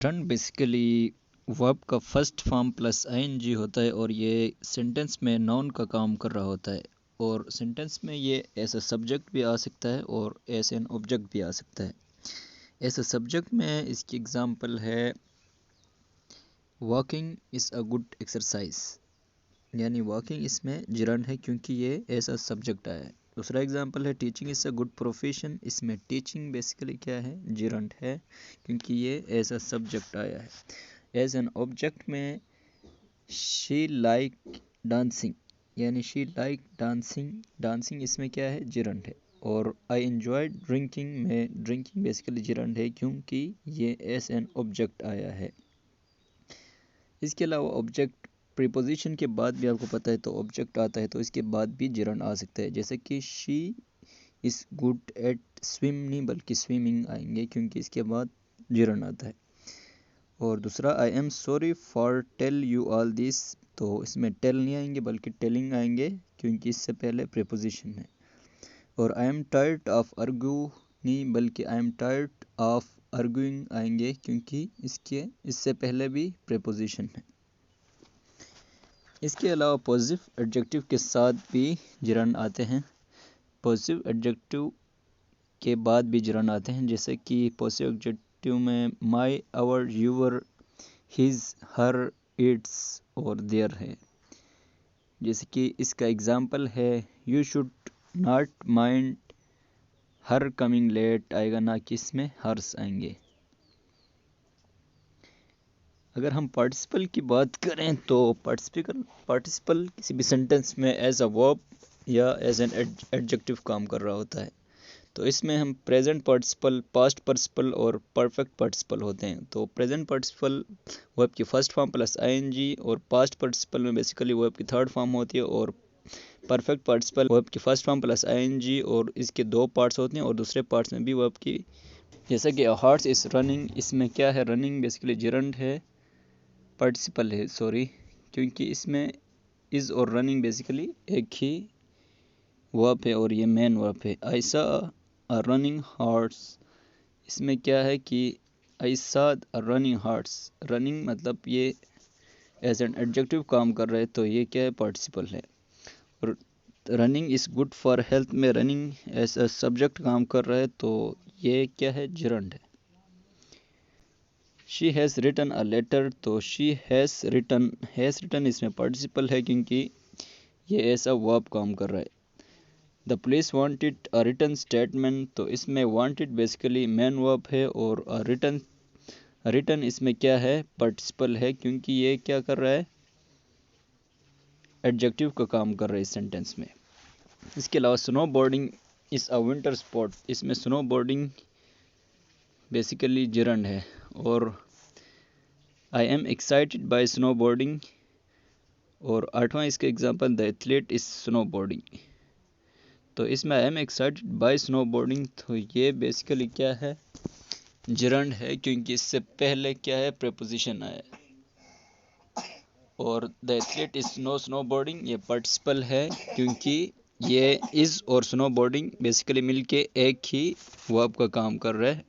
Run basically verb का first form plus ING होता है और ये सेंटेंस में नाउन का काम कर रहा होता है। और सेंटेंस में ये एज अ सब्जेक्ट भी आ सकता है और एज एन ऑब्जेक्ट भी आ सकता है। एज अ सब्जेक्ट में इसकी एग्जांपल है walking is a good exercise, यानी वॉकिंग इसमें जिरंड है क्योंकि ये एज अ सब्जेक्ट आया है। दूसरा एग्जांपल है teaching is a good profession, इसमें टीचिंग बेसिकली क्या है, जिरंड है क्योंकि ये एज अ सब्जेक्ट आया है। एज एन ऑब्जेक्ट में शी लाइक डांसिंग, यानी शी लाइक डांसिंग, डांसिंग इसमें क्या है, जिरंड है। और आई एंजॉय ड्रिंकिंग में ड्रिंकिंग बेसिकली जिरंड है क्योंकि ये एज एन ऑब्जेक्ट आया है। इसके अलावा ऑब्जेक्ट प्रीपोजिशन के बाद भी आपको पता है तो ऑब्जेक्ट आता है तो इसके बाद भी जिरंड आ सकता है, जैसे कि she is good at swim, नहीं बल्कि स्विमिंग आएंगे क्योंकि इसके बाद जिरंड आता है। और दूसरा I am sorry for tell you all this, तो इसमें टेल नहीं आएंगे बल्कि टेलिंग आएंगे क्योंकि इससे पहले प्रीपोजिशन है। और I am tired of argue नहीं बल्कि I am tired of arguing आएंगे क्योंकि इससे पहले भी प्रीपोजिशन है। इसके अलावा पॉजिटिव एडजेक्टिव के साथ भी जिरंड आते हैं। पॉजिटिव एडजेक्टिव के बाद भी जिरंड आते हैं, जैसे कि पॉजिटिव एडजेक्टिव में my, our, your, his, her, its और देयर है। जैसे कि इसका एग्जाम्पल है you should not mind her coming late आएगा, ना कि इसमें हर्स आएंगे। अगर हम पार्टिसिपल की बात करें तो पार्टिसिपल किसी भी सेंटेंस में एज अ वर्ब या एज एन एडजेक्टिव काम कर रहा होता है। तो इसमें हम प्रेजेंट पार्टिसिपल, पास्ट पार्टिसिपल और परफेक्ट पार्टिसिपल होते हैं। तो प्रेजेंट पार्टिसिपल वर्ब की फर्स्ट फॉर्म प्लस आईएनजी और पास्ट पार्टिसिपल में बेसिकली वर्ब की थर्ड फॉर्म होती है और परफेक्ट पार्टिसिपल वर्ब की फर्स्ट फॉर्म प्लस आईएनजी और इसके दो पार्ट्स होते हैं और दूसरे पार्ट्स में भी वर्ब की, जैसे कि हॉर्स इज रनिंग, इसमें क्या है, रनिंग बेसिकली जिरंड है, पार्टिसिपल है सॉरी, क्योंकि इसमें इज़ और रनिंग बेसिकली एक ही वर्ब है और ये मेन वर्ब है। I saw a running horse, इसमें क्या है कि I saw a running horse, running मतलब ये एज एन एडजेक्टिव काम कर रहा है तो ये क्या है, पार्टिसिपल है। और running is good for health में रनिंग एज अ सब्जेक्ट काम कर रहा है तो ये क्या है, जिरंड है। She has written a letter, तो शी हैज़ रिटन इसमें पार्टिसिपल है क्योंकि ये ऐसा वर्ब काम कर रहा है। The police wanted a written statement, तो इसमें वांटेड बेसिकली मेन वर्ब है और रिटन इसमें क्या है, पार्टिसिपल है क्योंकि ये क्या कर रहा है, एडजेक्टिव का काम कर रहा है इस सेंटेंस में। इसके अलावा snow boarding is a winter sport, इसमें स्नो बोर्डिंग बेसिकली जिरंड है। और I am excited by snow boarding, और आठवां इसका example the athlete is snow boarding, तो इसमें I am excited by snow boarding, तो ये बेसिकली क्या है, जिरंड है क्योंकि इससे पहले क्या है, प्रीपोजिशन आया है। और the athlete is snow boarding ये पार्टिसिपल है क्योंकि ये इज और स्नो बोर्डिंग बेसिकली मिलके एक ही वर्ब का काम कर रहा है।